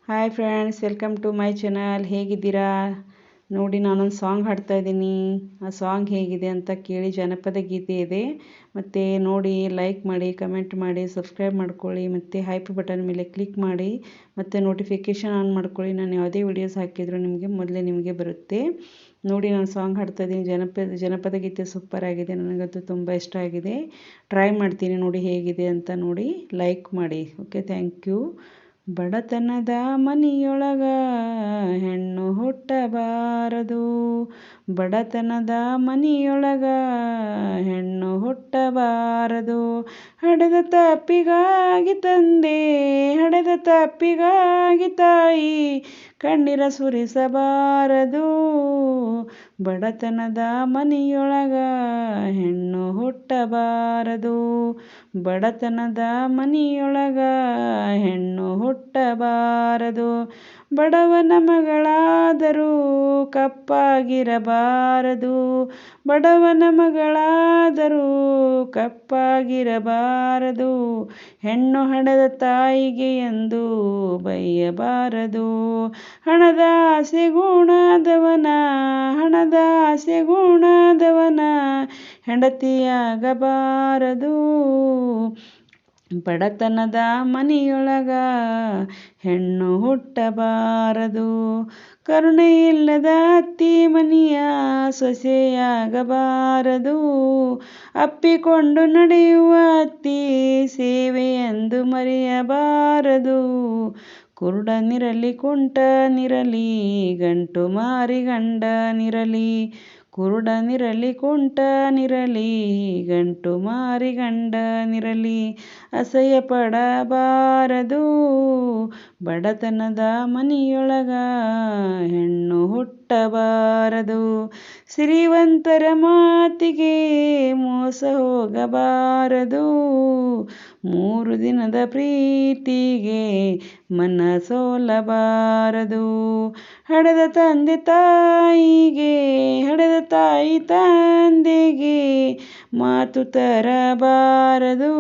Hi friends, welcome to my channel. ಹೇಗಿದ್ದೀರಾ? ನೋಡಿ, ನಾನೊಂದು ಸಾಂಗ್ ಹಾಡ್ತಾ ಇದ್ದೀನಿ. ಆ ಸಾಂಗ್ ಹೇಗಿದೆ ಅಂತ ಕೇಳಿ. ಜನಪದ ಗೀತೆ ಇದೆ. ಮತ್ತು ನೋಡಿ, ಲೈಕ್ ಮಾಡಿ, ಕಮೆಂಟ್ ಮಾಡಿ, ಸಬ್ಸ್ಕ್ರೈಬ್ ಮಾಡ್ಕೊಳ್ಳಿ. ಮತ್ತು ಹೈಪ್ ಬಟನ್ ಮೇಲೆ ಕ್ಲಿಕ್ ಮಾಡಿ. ಮತ್ತು ನೋಟಿಫಿಕೇಷನ್ ಆನ್ ಮಾಡ್ಕೊಳ್ಳಿ. ನಾನು ಯಾವುದೇ ವಿಡಿಯೋಸ್ ಹಾಕಿದರೂ ನಿಮಗೆ ಬರುತ್ತೆ. ನೋಡಿ, ನಾನು ಸಾಂಗ್ ಹಾಡ್ತಾ ಇದ್ದೀನಿ. ಜನಪದ ಗೀತೆ ಸೂಪರ್ ಆಗಿದೆ. ನನಗಂತೂ ತುಂಬ ಇಷ್ಟ ಆಗಿದೆ. ಟ್ರೈ ಮಾಡ್ತೀನಿ, ನೋಡಿ ಹೇಗಿದೆ ಅಂತ. ನೋಡಿ, ಲೈಕ್ ಮಾಡಿ. Okay, thank you. ಬಡತನದ ಮನಿಯೊಳಗ ಹೆಣ್ಣು ಹುಟ್ಟಬಾರದು. ಬಡತನದ ಮನಿಯೊಳಗ ಹೆಣ್ಣು ಹುಟ್ಟಬಾರದು. ಹಡೆದ ತಪ್ಪಿಗಾಗಿ ತಂದೆ, ಹಡೆದ ತಪ್ಪಿಗಾಗಿ ತಾಯಿ ಕಣ್ಣೀರ ಸುರಿಸಬಾರದು. ಬಡತನದ ಮನಿಯೊಳಗ ಹೆಣ್ಣು ಹುಟ್ಟಬಾರದು. ಬಡತನದ ಮನಿಯೊಳಗ ಹೆಣ್ಣು ಹುಟ್ಟಬಾರದು. ಬಡವನ ಮಗಳಾದರೂ ಕಪ್ಪಾಗಿರಬಾರದು. ಬಡವನ ಮಗಳಾದರೂ ಕಪ್ಪಾಗಿರಬಾರದು. ಹೆಣ್ಣು ಹಡೆದ ತಾಯಿಗೆ ಎಂದು ಬೈಯಬಾರದು. ಹಣದ ಆಸೆ ಗುಣದವನ, ಹಣದ ಆಸೆ ಗುಣದವನ ಹೆಂಡತಿಯಾಗಬಾರದು. ಬಡತನದ ಮನಿಯೊಳಗ ಹೆಣ್ಣು ಹುಟ್ಟಬಾರದು. ಕರುಣೆ ಇಲ್ಲದ ಅತ್ತಿ ಮನೆಯ ಸೊಸೆಯಾಗಬಾರದು. ಅಪ್ಪಿಕೊಂಡು ನಡೆಯುವ ಅತ್ತಿ ಸೇವೆಯೆಂದು ಮರೆಯಬಾರದು. ಕುರುಡನಿರಲಿ ಕುಂಟನಿರಲಿ ಗಂಟು ಮಾರಿ ಗಂಡನಿರಲಿ. ಕುರುಡನಿರಲಿ ಕುಂಟನಿರಲಿ ಗಂಟು ಮಾರಿ ಗಂಡನಿರಲಿ. ಅಸಹ್ಯ ಪಡಬಾರದು. ಬಡತನದ ಮನಿಯೊಳಗ ಹೆಣ್ಣು ಹುಟ್ಟಬಾರದು. ಸಿರಿವಂತರ ಮಾತಿಗೆ ಮೋಸ ಹೋಗಬಾರದು. 3 ದಿನದ ಪ್ರೀತಿಗೆ ಮನ ಸೋಲಬಾರದು. ಹಡೆದ ತಂದೆ ತಾಯಿಗೆ, ಹಡೆದ ತಾಯಿ ತಂದೆಗೆ ಮಾತು ತರಬಾರದು.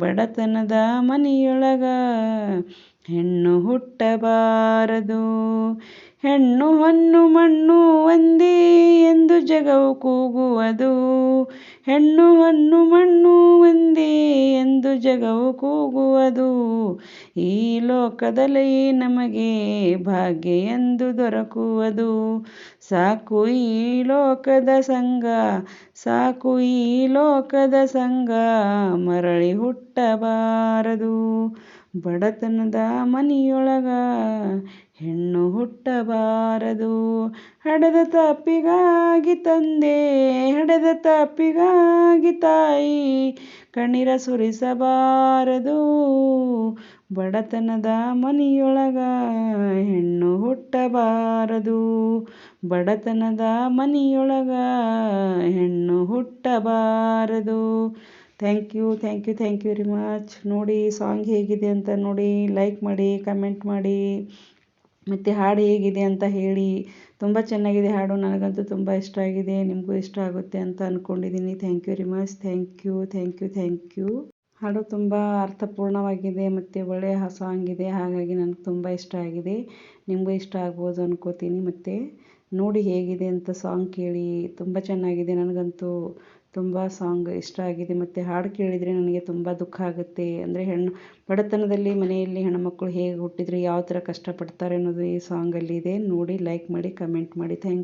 ಬಡತನದ ಮನಿಯೊಳಗ ಹೆಣ್ಣು ಹುಟ್ಟಬಾರದು. ಹೆಣ್ಣು ಹೊನ್ನು ಮಣ್ಣು ಒಂದೇ ಎಂದು ಜಗವು ಕೂಗುವುದು. ಹೆಣ್ಣು ಹೊನ್ನು ಮಣ್ಣು ಒಂದೇ ಎಂದು ಜಗವು ಕೂಗುವುದು. ಈ ಲೋಕದಲ್ಲಿ ನಮಗೆ ಭಾಗ್ಯ ಎಂದು ದೊರಕುವುದು. ಸಾಕು ಈ ಲೋಕದ ಸಂಗ, ಸಾಕು ಈ ಲೋಕದ ಸಂಗ, ಮರಳಿ ಹುಟ್ಟಬಾರದು. ಬಡತನದ ಮನಿಯೊಳಗ ಹೆಣ್ಣು ಹುಟ್ಟಬಾರದು. ಹಡೆದ ತಪ್ಪಿಗಾಗಿ ತಂದೆ, ಹಡೆದ ತಪ್ಪಿಗಾಗಿ ತಾಯಿ ಕಣ್ಣೀರ ಸುರಿಸಬಾರದು. ಬಡತನದ ಮನಿಯೊಳಗ ಹೆಣ್ಣು ಹುಟ್ಟಬಾರದು. ಬಡತನದ ಮನಿಯೊಳಗ ಹೆಣ್ಣು ಹುಟ್ಟಬಾರದು. Thank you very much. ನೋಡಿ, ಸಾಂಗ್ ಹೇಗಿದೆ ಅಂತ ನೋಡಿ, ಲೈಕ್ ಮಾಡಿ, ಕಮೆಂಟ್ ಮಾಡಿ. ಮತ್ತು ಹಾಡು ಹೇಗಿದೆ ಅಂತ ಹೇಳಿ. ತುಂಬ ಚೆನ್ನಾಗಿದೆ ಹಾಡು. ನನಗಂತೂ ತುಂಬ ಇಷ್ಟ ಆಗಿದೆ. ನಿಮಗೂ ಇಷ್ಟ ಆಗುತ್ತೆ ಅಂತ ಅಂದ್ಕೊಂಡಿದ್ದೀನಿ. Thank you very much. Thank you. ಹಾಡು ತುಂಬ ಅರ್ಥಪೂರ್ಣವಾಗಿದೆ ಮತ್ತು ಒಳ್ಳೆಯ ಸಾಂಗ್ ಇದೆ. ಹಾಗಾಗಿ ನನಗೆ ತುಂಬ ಇಷ್ಟ ಆಗಿದೆ. ನಿಮಗೂ ಇಷ್ಟ ಆಗ್ಬೋದು ಅನ್ಕೋತೀನಿ. ಮತ್ತು ನೋಡಿ ಹೇಗಿದೆ ಅಂತ ಸಾಂಗ್ ಕೇಳಿ. ತುಂಬ ಚೆನ್ನಾಗಿದೆ. ನನಗಂತೂ ತುಂಬ ಸಾಂಗ್ ಇಷ್ಟ ಆಗಿದೆ. ಮತ್ತು ಹಾಡು ಕೇಳಿದರೆ ನನಗೆ ತುಂಬ ದುಃಖ ಆಗುತ್ತೆ. ಅಂದರೆ ಬಡತನದಲ್ಲಿ ಮನೆಯಲ್ಲಿ ಹೆಣ್ಣುಮಕ್ಕಳು ಹೇಗೆ ಹುಟ್ಟಿದರೆ ಯಾವ ಥರ ಕಷ್ಟಪಡ್ತಾರೆ ಅನ್ನೋದು ಈ ಸಾಂಗಲ್ಲಿ ಇದೆ. ನೋಡಿ, ಲೈಕ್ ಮಾಡಿ, ಕಮೆಂಟ್ ಮಾಡಿ. ಥ್ಯಾಂಕ್